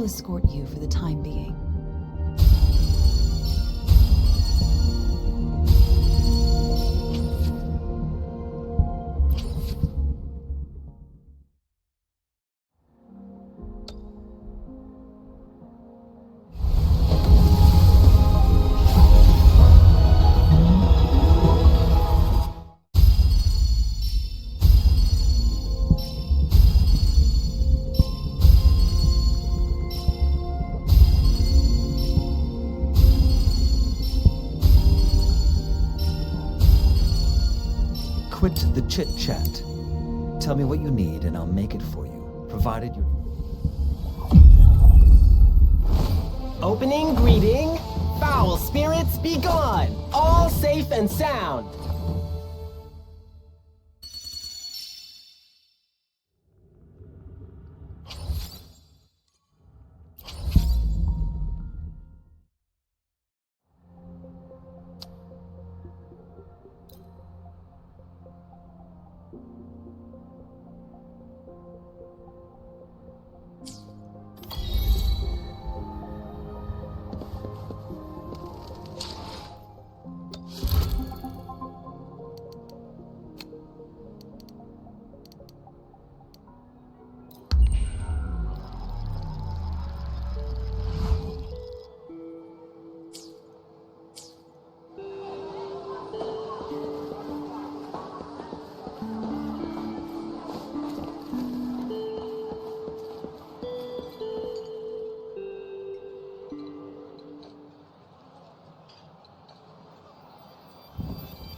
escort you for the time being. Quit the chit-chat. Tell me what you need and I'll make it for you, provided you're... Opening greeting. Foul spirits be gone. All safe and sound.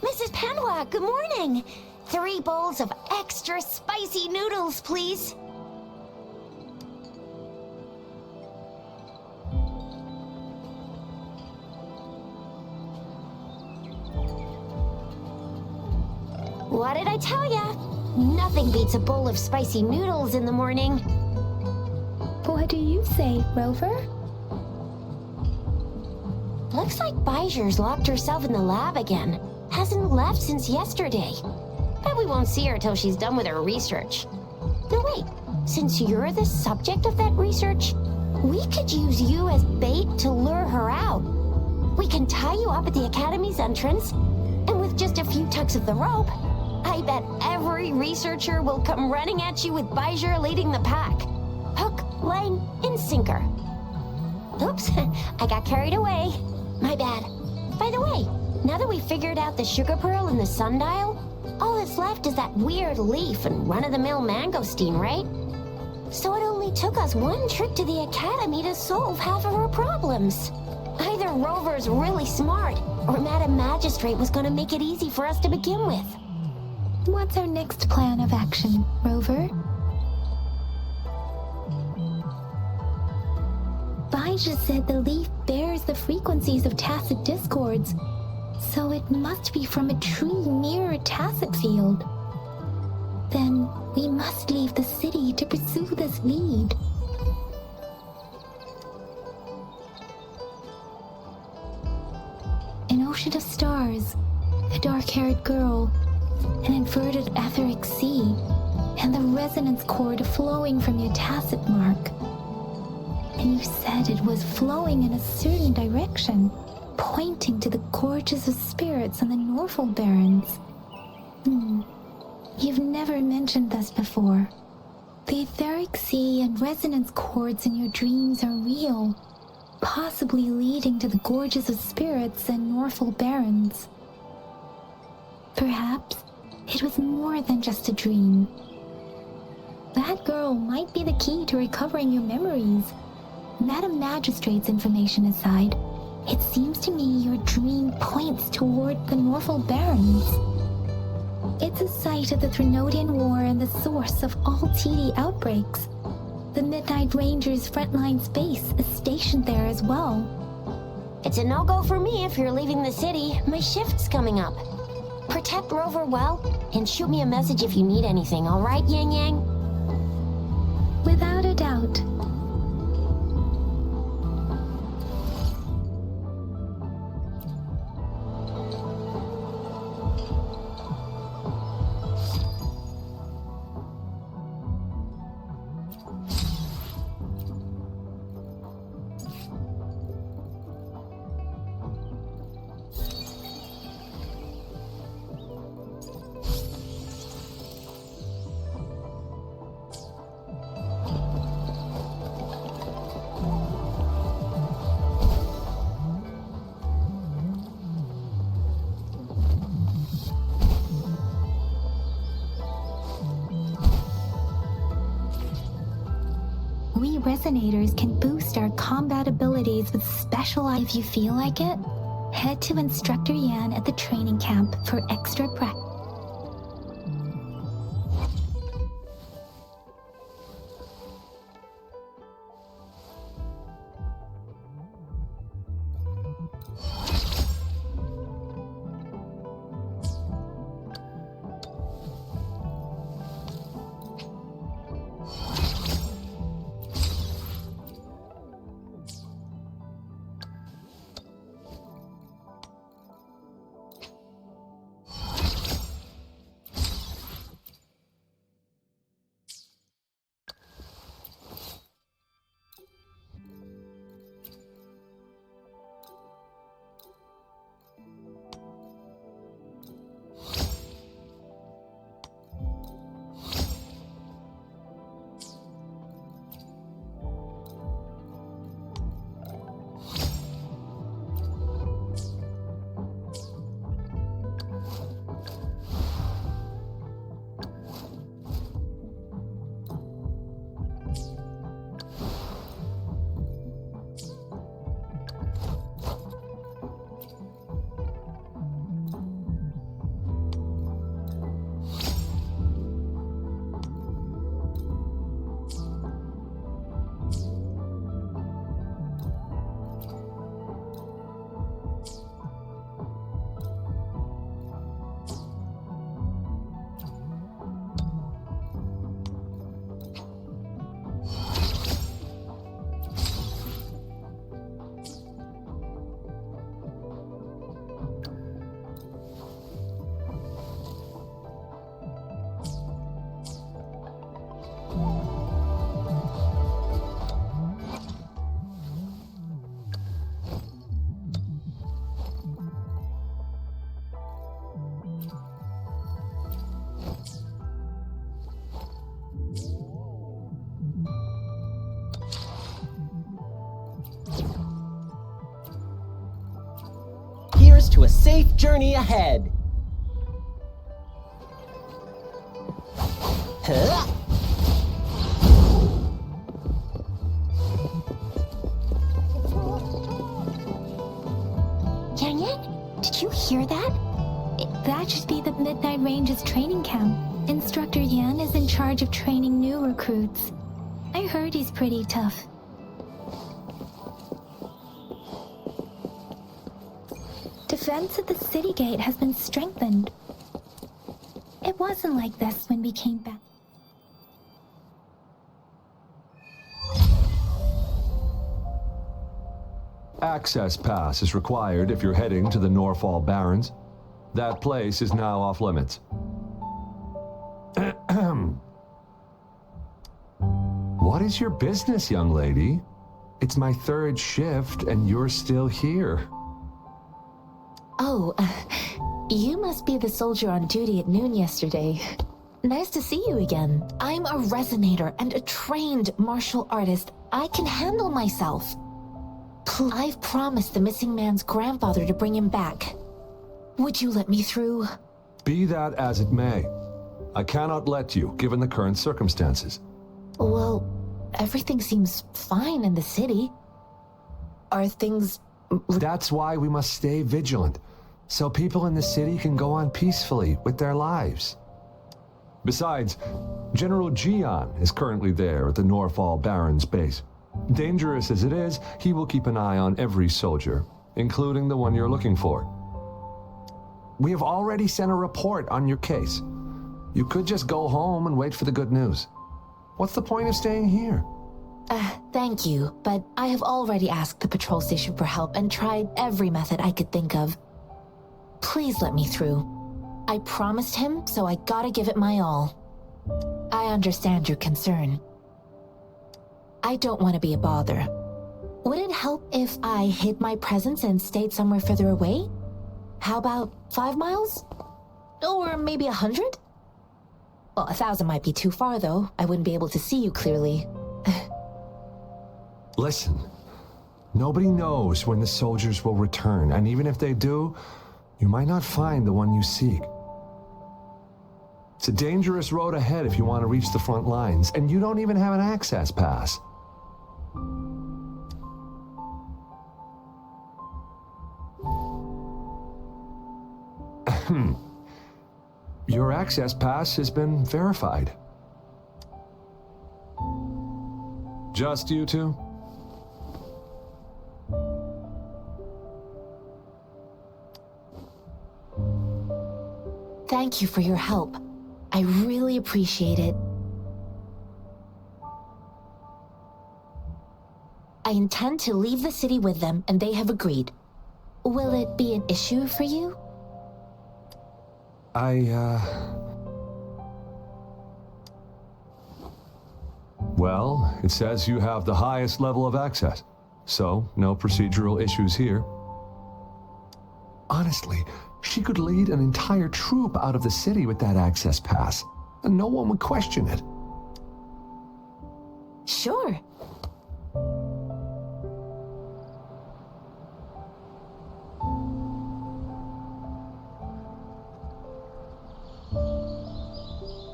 Mrs. Panhua, good morning. 3 bowls of extra spicy noodles, please. What did I tell ya? Nothing beats a bowl of spicy noodles in the morning. What do you say, Rover? Looks like Baijer's locked herself in the lab again. Hasn't left since yesterday. Bet we won't see her till she's done with her research. No, wait. Since you're the subject of that research, we could use you as bait to lure her out. We can tie you up at the Academy's entrance, and with just a few tugs of the rope, I bet every researcher will come running at you with Baijer leading the pack. Hook, line, and sinker. Oops, I got carried away. My bad. By the way, now that we figured out the sugar pearl and the sundial, all that's left is that weird leaf and run-of-the-mill mangosteen, right? So it only took us one trip to the Academy to solve half of our problems. Either Rover's really smart, or Madam Magistrate was gonna make it easy for us to begin with. What's our next plan of action, Rover? Baijer said the leaf bears the frequencies of tacit discords, so it must be from a tree near a tacit field. Then we must leave the city to pursue this lead. An ocean of stars, a dark-haired girl, an inverted etheric sea, and the resonance cord flowing from your tacit mark. And you said it was flowing in a certain direction, pointing to the gorges of spirits on the Norfolk Barrens. You've never mentioned this before. The etheric sea and resonance cords in your dreams are real, possibly leading to the gorges of spirits and Norfolk Barrens. Perhaps it was more than just a dream. That girl might be the key to recovering your memories. Madam Magistrate's information aside, it seems to me your dream points toward the Norfolk Barrens. It's a site of the Threnodian War and the source of all TD outbreaks. The Midnight Rangers' frontline base is stationed there as well. It's a no-go for me if you're leaving the city. My shift's coming up. Protect Rover well, and shoot me a message if you need anything, all right, Yang Yang? Without a doubt. resonators can boost our combat abilities with special. If you feel like it, head to Instructor Yan at the training camp for extra practice. Here's to a safe journey ahead. Huh? Yang Yang, did you hear that? That should be the Midnight Range's training camp. Instructor Yan is in charge of training new recruits. I heard he's pretty tough. Defense at the city gate has been strengthened. It wasn't like this when we came back. Access pass is required if you're heading to the Norfall Barrens. That place is now off limits. What is your business, young lady? It's my third shift and you're still here. Oh, you must be the soldier on duty at noon yesterday. Nice to see you again. I'm a resonator and a trained martial artist. I can handle myself. I've promised the missing man's grandfather to bring him back. Would you let me through? Be that as it may, I cannot let you, given the current circumstances. Well, everything seems fine in the city. Are things... That's why we must stay vigilant, so people in the city can go on peacefully with their lives. Besides, General Jian is currently there at the Norfall Barrens base. Dangerous as it is, he will keep an eye on every soldier, including the one you're looking for. We have already sent a report on your case. You could just go home and wait for the good news. What's the point of staying here? Thank you, but I have already asked the patrol station for help and tried every method I could think of. Please let me through. I promised him, so I gotta give it my all. I understand your concern. I don't want to be a bother. Would it help if I hid my presence and stayed somewhere further away? How about 5 miles? Or maybe 100? Well, 1,000 might be too far, though. I wouldn't be able to see you clearly. Listen, nobody knows when the soldiers will return, and even if they do, you might not find the one you seek. It's a dangerous road ahead if you want to reach the front lines, and you don't even have an access pass. Your access pass has been verified. Just you two? Thank you for your help. I really appreciate it. I intend to leave the city with them, and they have agreed. Will it be an issue for you? Well, it says you have the highest level of access, so no procedural issues here. Honestly, she could lead an entire troop out of the city with that access pass, and no one would question it. Sure.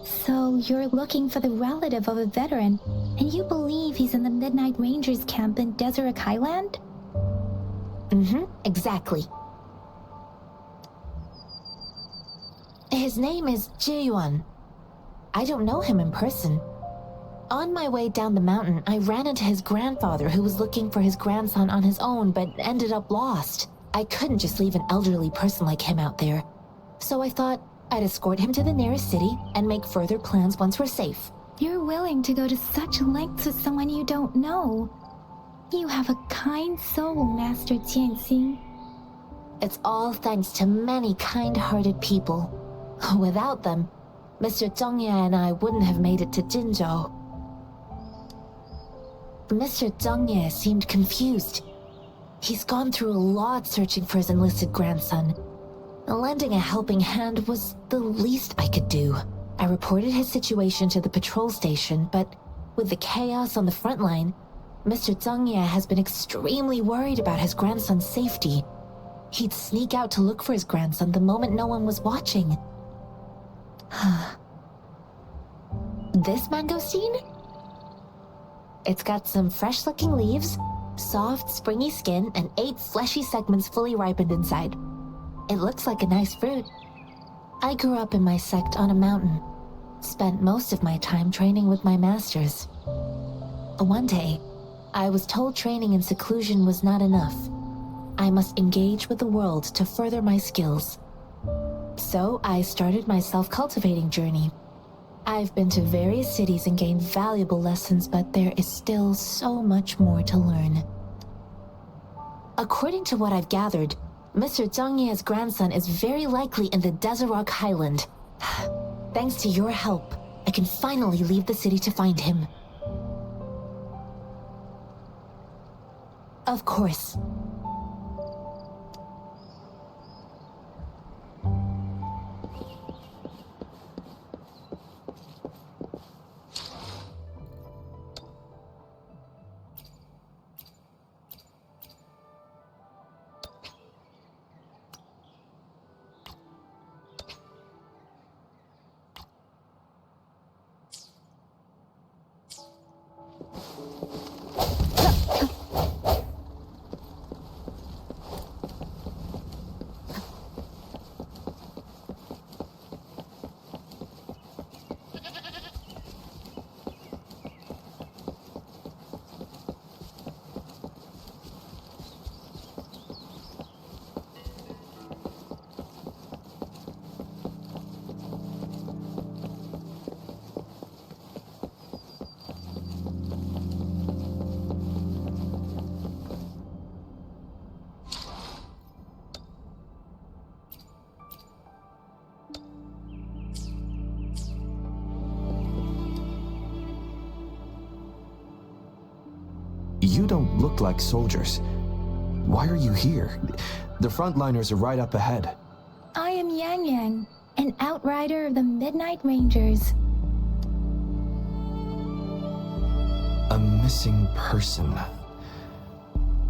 So you're looking for the relative of a veteran, and you believe he's in the Midnight Rangers camp in Deseret Highland? Exactly. His name is Ji-yuan. I don't know him in person. On my way down the mountain, I ran into his grandfather who was looking for his grandson on his own but ended up lost. I couldn't just leave an elderly person like him out there. So I thought I'd escort him to the nearest city and make further plans once we're safe. You're willing to go to such lengths with someone you don't know. You have a kind soul, Master Jianxing. It's all thanks to many kind-hearted people. Without them, Mr. Zhongye and I wouldn't have made it to Jinzhou. Mr. Zhongye seemed confused. He's gone through a lot searching for his enlisted grandson. Lending a helping hand was the least I could do. I reported his situation to the patrol station, but with the chaos on the front line, Mr. Zhongye has been extremely worried about his grandson's safety. He'd sneak out to look for his grandson the moment no one was watching. This mangosteen? It's got some fresh-looking leaves, soft, springy skin, and 8 fleshy segments fully ripened inside. It looks like a nice fruit. I grew up in my sect on a mountain. Spent most of my time training with my masters. One day, I was told training in seclusion was not enough. I must engage with the world to further my skills. So I started my self-cultivating journey. I've been to various cities and gained valuable lessons, but there is still so much more to learn. According to what I've gathered, Mr. Zhongye's grandson is very likely in the Deseret Highland. Thanks to your help, I can finally leave the city to find him. Of course. You don't look like soldiers. Why are you here? The frontliners are right up ahead. I am Yang Yang, an outrider of the Midnight Rangers. A missing person.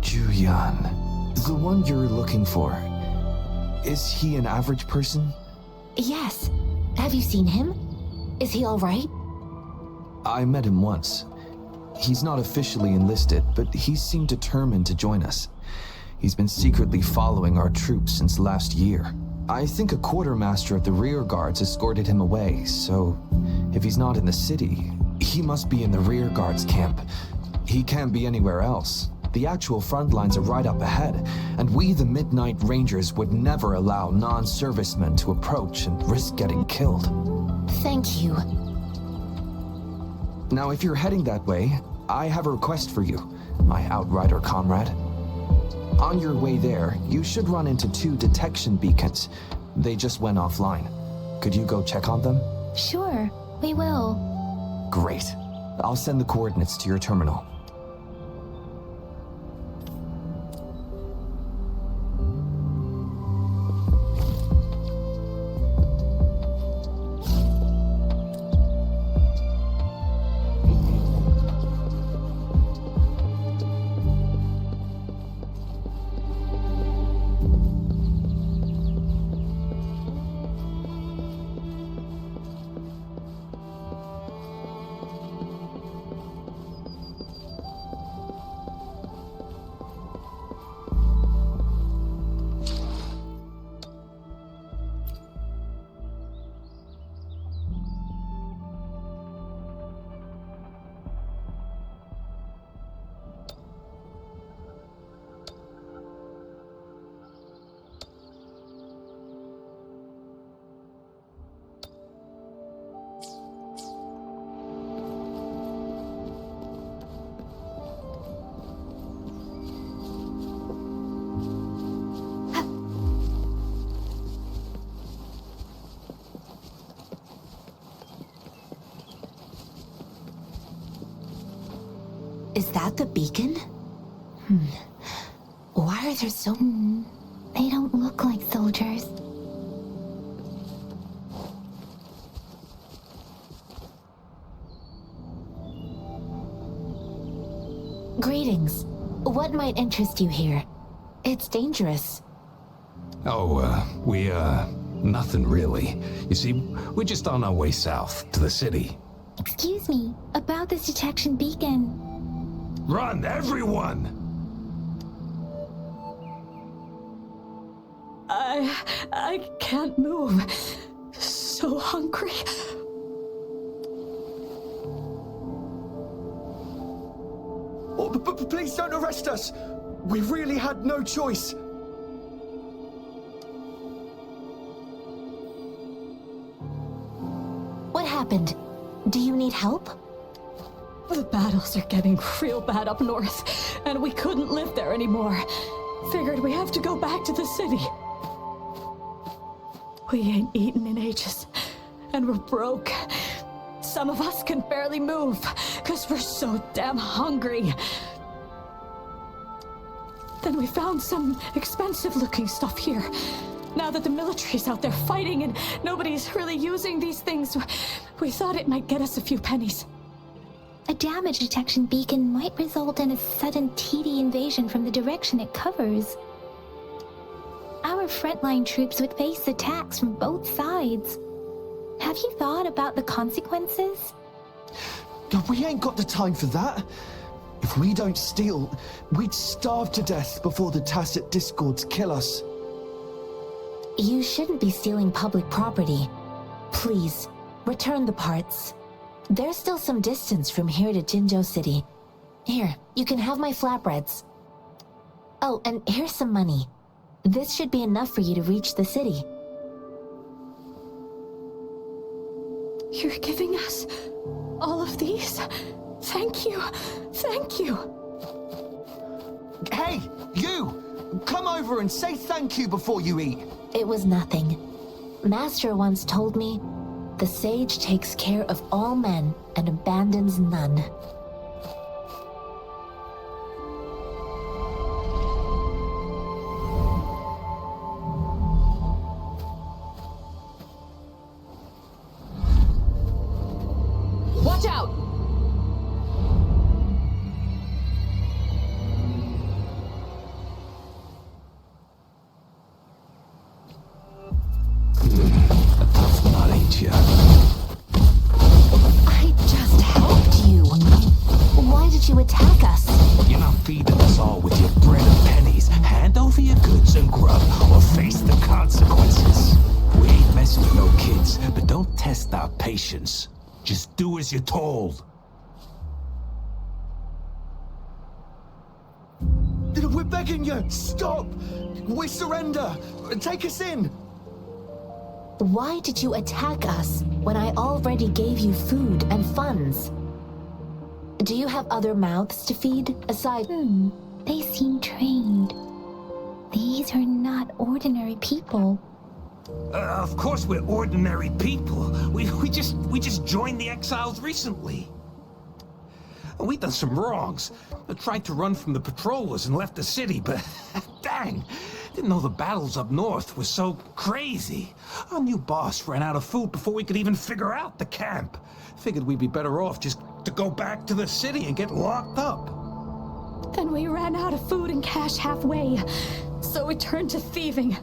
Juyan. The one you're looking for. Is he an average person? Yes. Have you seen him? Is he all right? I met him once. He's not officially enlisted, but he seemed determined to join us. He's been secretly following our troops since last year. I think a quartermaster of the rear guards escorted him away, so if he's not in the city, he must be in the rear guards camp. He can't be anywhere else. The actual front lines are right up ahead, and we, the Midnight Rangers, would never allow non-servicemen to approach and risk getting killed. Thank you. Now, if you're heading that way, I have a request for you, my outrider comrade. On your way there, you should run into 2 detection beacons. They just went offline. Could you go check on them? Sure, we will. Great. I'll send the coordinates to your terminal. Is that the beacon? Why are there so... They don't look like soldiers. Greetings. What might interest you here? It's dangerous. Nothing really. You see, we're just on our way south to the city. Excuse me, about this detection beacon. Run, everyone! I can't move. So hungry. Oh, please don't arrest us! We really had no choice. What happened? Do you need help? The battles are getting real bad up north, and we couldn't live there anymore. Figured we have to go back to the city. We ain't eaten in ages, and we're broke. Some of us can barely move, because we're so damn hungry. Then we found some expensive-looking stuff here. Now that the military's out there fighting and nobody's really using these things, we thought it might get us a few pennies. A damage detection beacon might result in a sudden TD invasion from the direction it covers. Our frontline troops would face attacks from both sides. Have you thought about the consequences? We ain't got the time for that. If we don't steal, we'd starve to death before the tacit discords kill us. You shouldn't be stealing public property. Please, return the parts. There's still some distance from here to Jinzhou City. Here, you can have my flatbreads. Oh, and here's some money. This should be enough for you to reach the city. You're giving us all of these? Thank you. Thank you. Hey, you! Come over and say thank you before you eat. It was nothing. Master once told me, the sage takes care of all men and abandons none. Watch out! A tough nut, ain't ya? I just helped you. Why did you attack us? You're not feeding us all with your bread and pennies. Hand over your goods and grub, or face the consequences. mess with no kids, but don't test our patience. Just do as you're told. We're begging you! Stop! We surrender! Take us in! Why did you attack us when I already gave you food and funds? Do you have other mouths to feed aside? They seem trained. These are not ordinary people. Of course we're ordinary people. We just joined the exiles recently. We done some wrongs. I tried to run from the patrollers and left the city, but dang, didn't know the battles up north were so crazy. Our new boss ran out of food before we could even figure out the camp. Figured we'd be better off just to go back to the city and get locked up. Then we ran out of food and cash halfway, so we turned to thieving.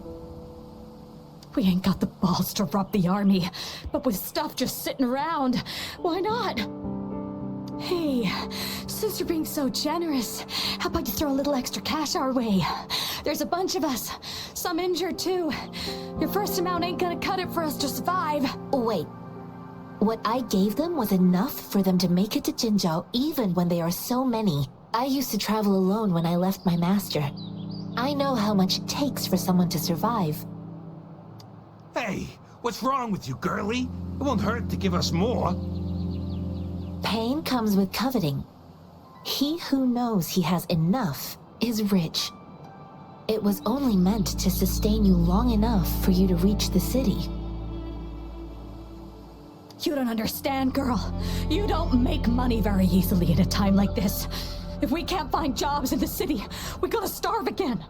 We ain't got the balls to rob the army, but with stuff just sitting around, why not? Hey, since you're being so generous, how about you throw a little extra cash our way? There's a bunch of us, some injured too. Your first amount ain't gonna cut it for us to survive. Wait, what I gave them was enough for them to make it to Jinzhou even when they are so many. I used to travel alone when I left my master. I know how much it takes for someone to survive. Hey, what's wrong with you, girlie? It won't hurt to give us more. Pain comes with coveting. He who knows he has enough is rich. It was only meant to sustain you long enough for you to reach the city. You don't understand, girl. You don't make money very easily at a time like this. If we can't find jobs in the city, we're gonna starve again.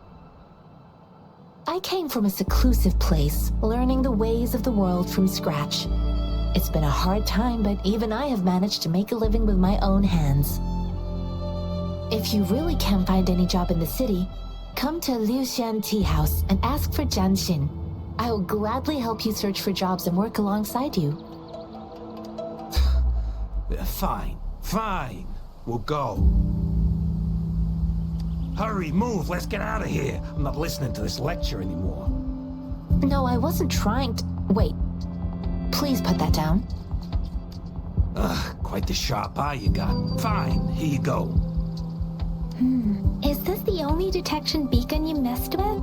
I came from a seclusive place, learning the ways of the world from scratch. It's been a hard time, but even I have managed to make a living with my own hands. If you really can't find any job in the city, come to Liu Xian Tea House and ask for Jian Xin. I will gladly help you search for jobs and work alongside you. Fine. We'll go. Hurry, move, let's get out of here. I'm not listening to this lecture anymore. No, I wasn't trying to... Wait. Please put that down. Quite the sharp eye you got. Fine, here you go. Is this the only detection beacon you messed with?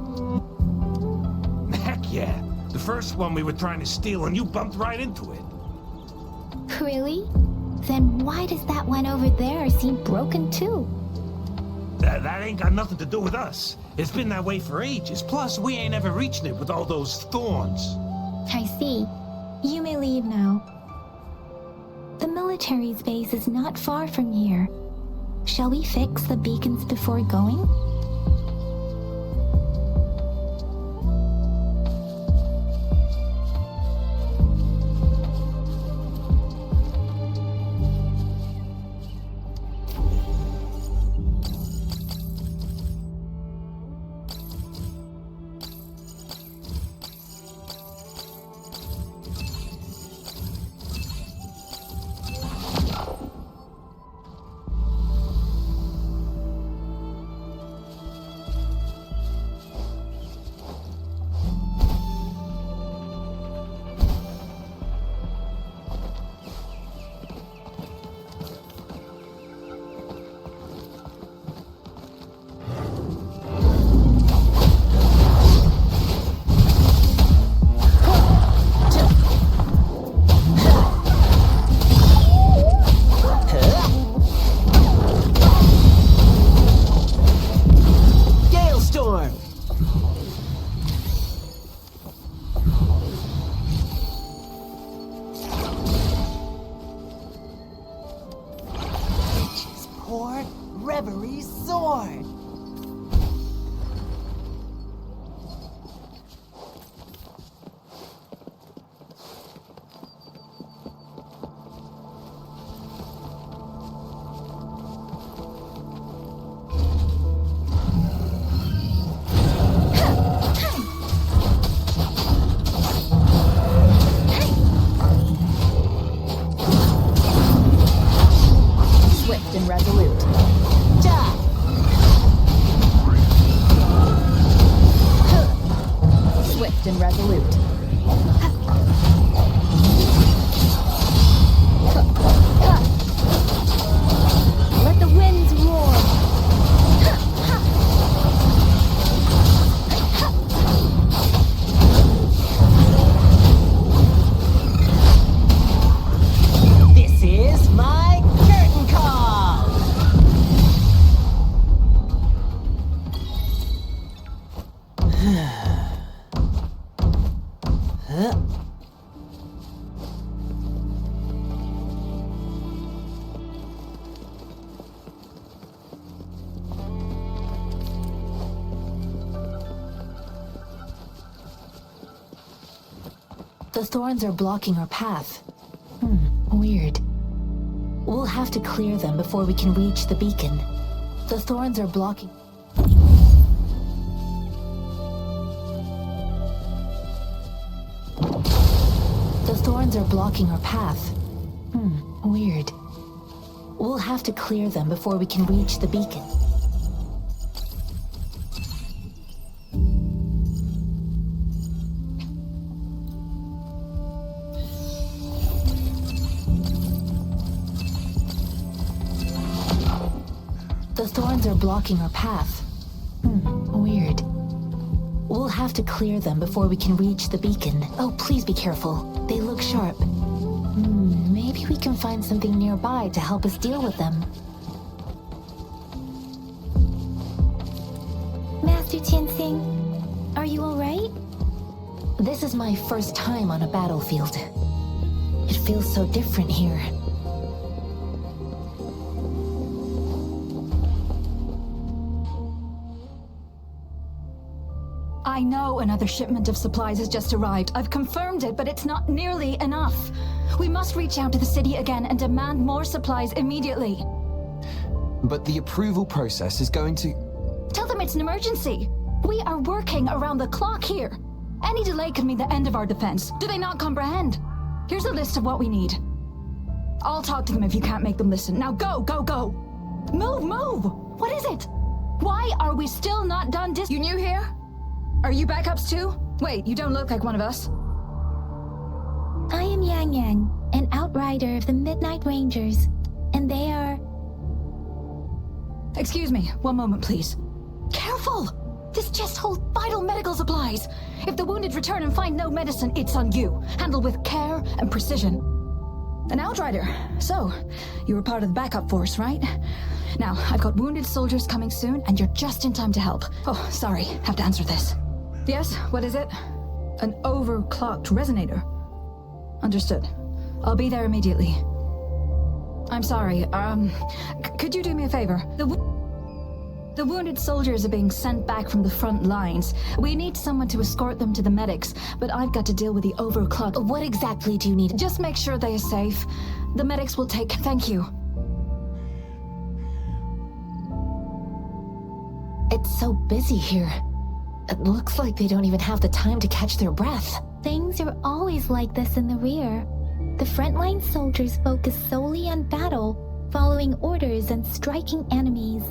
Heck yeah. The first one we were trying to steal and you bumped right into it. Really? Then why does that one over there seem broken too? That ain't got nothing to do with us. It's been that way for ages. Plus, we ain't ever reaching it with all those thorns. I see. You may leave now. The military's base is not far from here. Shall we fix the beacons before going? And resolute. Let the winds roar. This is my curtain call! The thorns are blocking our path. Weird. We'll have to clear them before we can reach the beacon. The thorns are blocking... The thorns are blocking our path. Weird. We'll have to clear them before we can reach the beacon. The thorns are blocking our path. Weird. We'll have to clear them before we can reach the beacon. Oh, please be careful. They look sharp. Maybe we can find something nearby to help us deal with them. Master Tianxing, are you alright? This is my first time on a battlefield. It feels so different here. I know another shipment of supplies has just arrived. I've confirmed it, but it's not nearly enough. We must reach out to the city again and demand more supplies immediately. But the approval process is going to... Tell them it's an emergency. We are working around the clock here. Any delay could mean the end of our defense. Do they not comprehend? Here's a list of what we need. I'll talk to them if you can't make them listen. Now go, go, go! Move, move! What is it? Why are we still not done You new here? Are you backups too? Wait, you don't look like one of us. I am Yang Yang, an outrider of the Midnight Rangers, and they are... Excuse me, one moment please. Careful! This chest holds vital medical supplies. If the wounded return and find no medicine, it's on you. Handle with care and precision. An outrider. So, you were part of the backup force, right? Now, I've got wounded soldiers coming soon, and you're just in time to help. Oh, sorry, have to answer this. Yes, what is it? An overclocked resonator. Understood. I'll be there immediately. I'm sorry, could you do me a favor? The wounded soldiers are being sent back from the front lines. We need someone to escort them to the medics, but I've got to deal with the overclock. What exactly do you need? Just make sure they are safe. The medics will take... Thank you. It's so busy here. It looks like they don't even have the time to catch their breath. Things are always like this in the rear. The frontline soldiers focus solely on battle, following orders and striking enemies.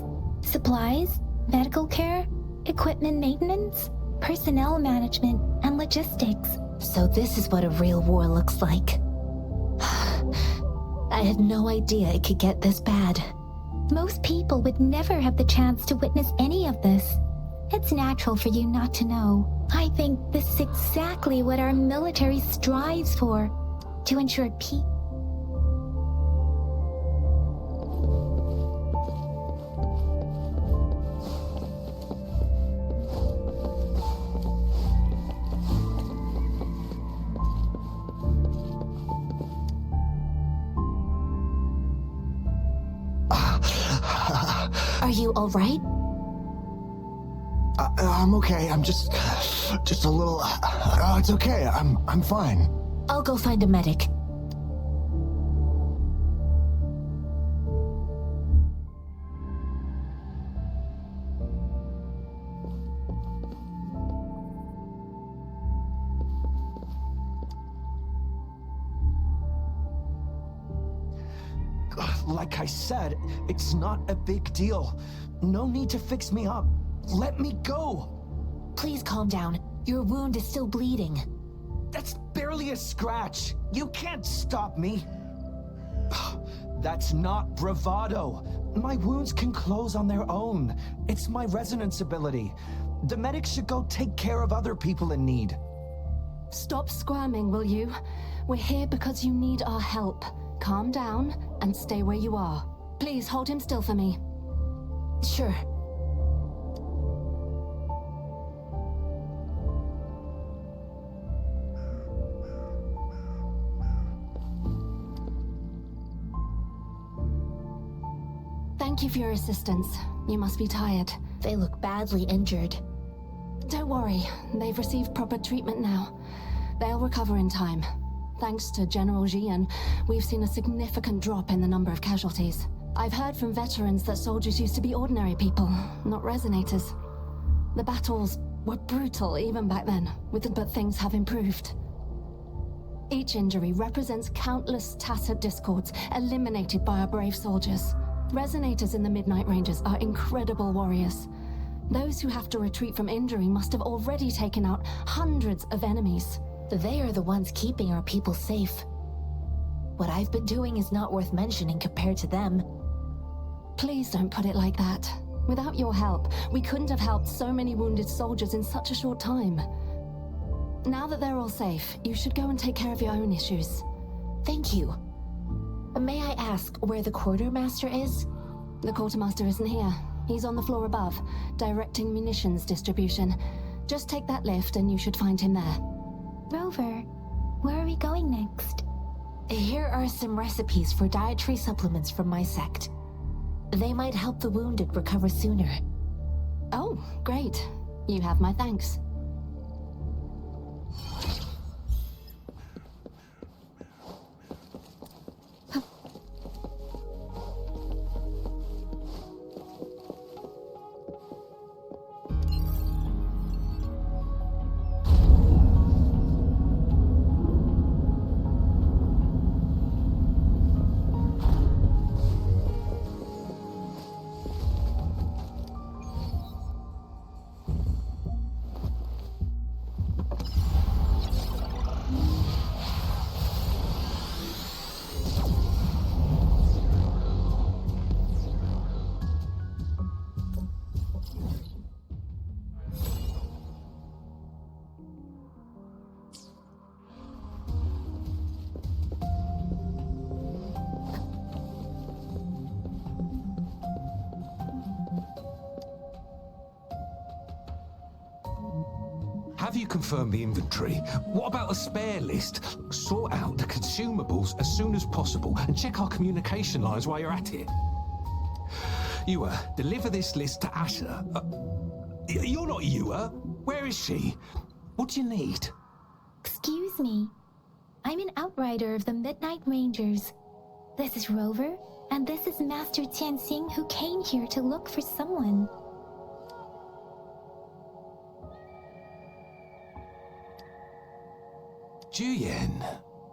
Supplies, medical care, equipment maintenance, personnel management, and logistics. So this is what a real war looks like. I had no idea it could get this bad. Most people would never have the chance to witness any of this. It's natural for you not to know. I think this is exactly what our military strives for, to ensure peace. Are you all right? I'm okay. I'm just a little... it's okay. I'm fine. I'll go find a medic. Like I said, it's not a big deal. No need to fix me up. Let me go. Please calm down. Your wound is still bleeding. That's barely a scratch. You can't stop me. That's not bravado. My wounds can close on their own. It's my resonance ability. The medics should go take care of other people in need. Stop squirming, will you? We're here because you need our help. Calm down and stay where you are. Please hold him still for me. Sure. Thank you for your assistance. You must be tired. They look badly injured. Don't worry, they've received proper treatment now. They'll recover in time. Thanks to General Jian, we've seen a significant drop in the number of casualties. I've heard from veterans that soldiers used to be ordinary people, not resonators. The battles were brutal even back then, but things have improved. Each injury represents countless tacit discords eliminated by our brave soldiers. Resonators in the Midnight Rangers are incredible warriors. Those who have to retreat from injury must have already taken out hundreds of enemies. They are the ones keeping our people safe. What I've been doing is not worth mentioning compared to them. Please don't put it like that. Without your help, we couldn't have helped so many wounded soldiers in such a short time. Now that they're all safe, you should go and take care of your own issues. Thank you. May I ask where the quartermaster is? The quartermaster isn't here. He's on the floor above, directing munitions distribution. Just take that lift and you should find him there. Rover, where are we going next? Here are some recipes for dietary supplements from my sect. They might help the wounded recover sooner. Oh, great. You have my thanks. Have you confirmed the inventory? What about a spare list? Sort out the consumables as soon as possible and check our communication lines while you're at it. You, deliver this list to Asher. You're not you, Where is she? What do you need? Excuse me. I'm an outrider of the Midnight Rangers. This is Rover, and this is Master Tianxing, who came here to look for someone. Juyen.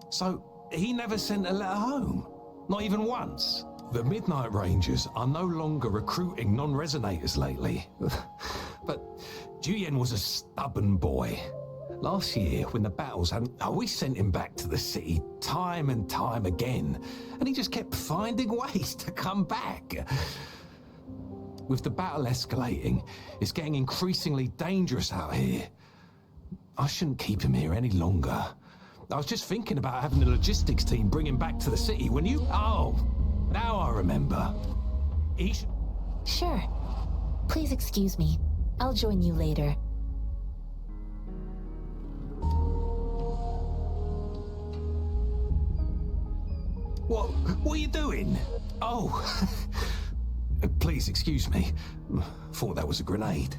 So, he never sent a letter home? Not even once? The Midnight Rangers are no longer recruiting non-resonators lately. But Juyen was a stubborn boy. Last year, when the battles happened, we sent him back to the city time and time again, and he just kept finding ways to come back. With the battle escalating, it's getting increasingly dangerous out here. I shouldn't keep him here any longer. I was just thinking about having the logistics team bring him back to the city when you... Oh, now I remember. He should... Sure. Please excuse me. I'll join you later. What are you doing? Oh, please excuse me. Thought that was a grenade.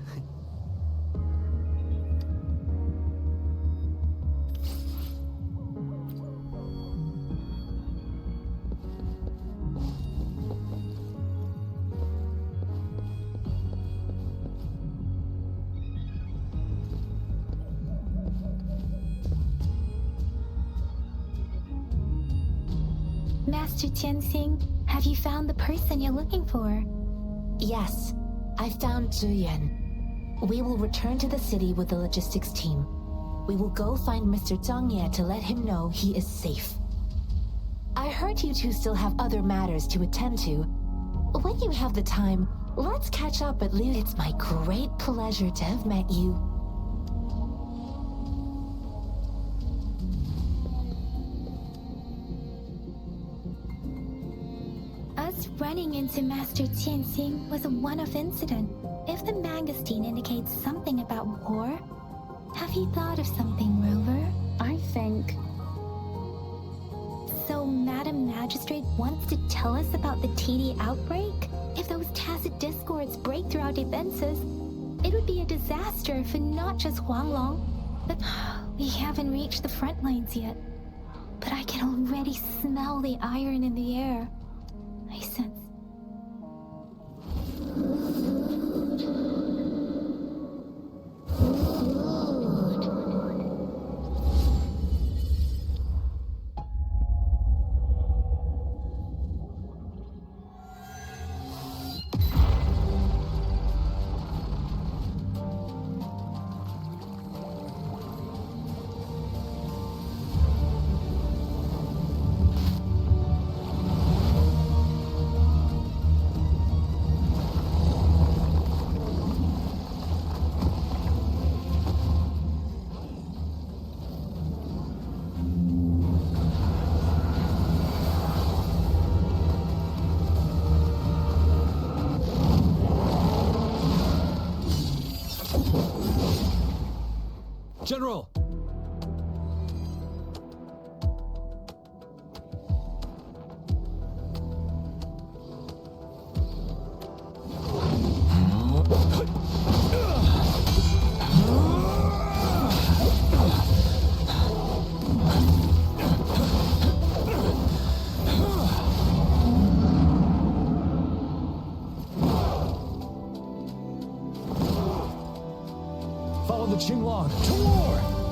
Master Tianxing, have you found the person you're looking for? Yes, I found Juyen. We will return to the city with the logistics team. We will go find Mr. Zhang Ye to let him know he is safe. I heard you two still have other matters to attend to. When you have the time, let's catch up at least. It's my great pleasure to have met you. Us running into Master Tianxing was a one-off incident. If the magazine indicates something about war, have you thought of something, Rover? I think... So Madam Magistrate wants to tell us about the TD outbreak? If those tacit discords break through our defenses, it would be a disaster for not just Huanglong, but we haven't reached the front lines yet. But I can already smell the iron in the air. I sense. General! Follow the Qinglong to war!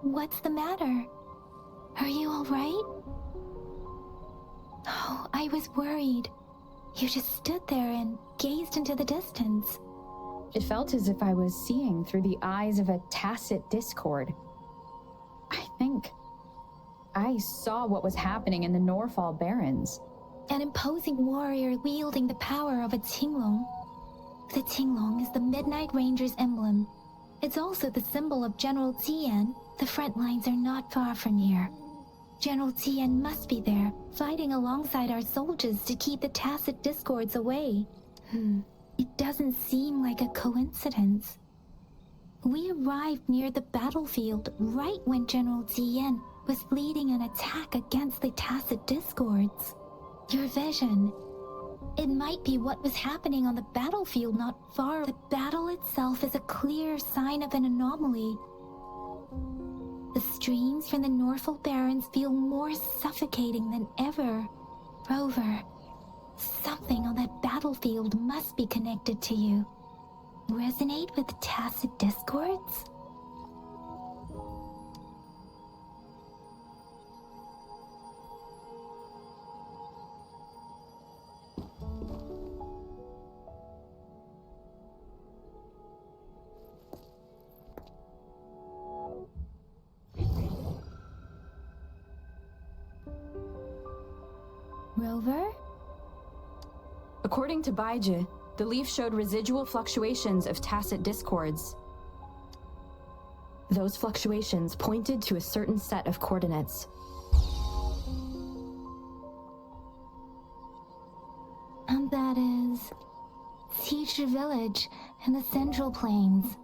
What's the matter? Are you alright? Oh, I was worried. You just stood there and gazed into the distance. It felt as if I was seeing through the eyes of a tacit discord. I think I saw what was happening in the Norfall Barrens. An imposing warrior wielding the power of a Tinglong. The Tinglong is the Midnight Ranger's emblem. It's also the symbol of General Tian. The front lines are not far from here. General Tian must be there, fighting alongside our soldiers to keep the tacit discords away. It doesn't seem like a coincidence. We arrived near the battlefield right when General Tian was leading an attack against the tacit discords. Your vision. It might be what was happening on the battlefield not far. The battle itself is a clear sign of an anomaly. The streams from the Norfall Barrens feel more suffocating than ever. Rover, something on that battlefield must be connected to you. Resonate with tacit discords? Rover? According to Baiji, the leaf showed residual fluctuations of tacit discords. Those fluctuations pointed to a certain set of coordinates. And that is Teacher Village in the Central Plains.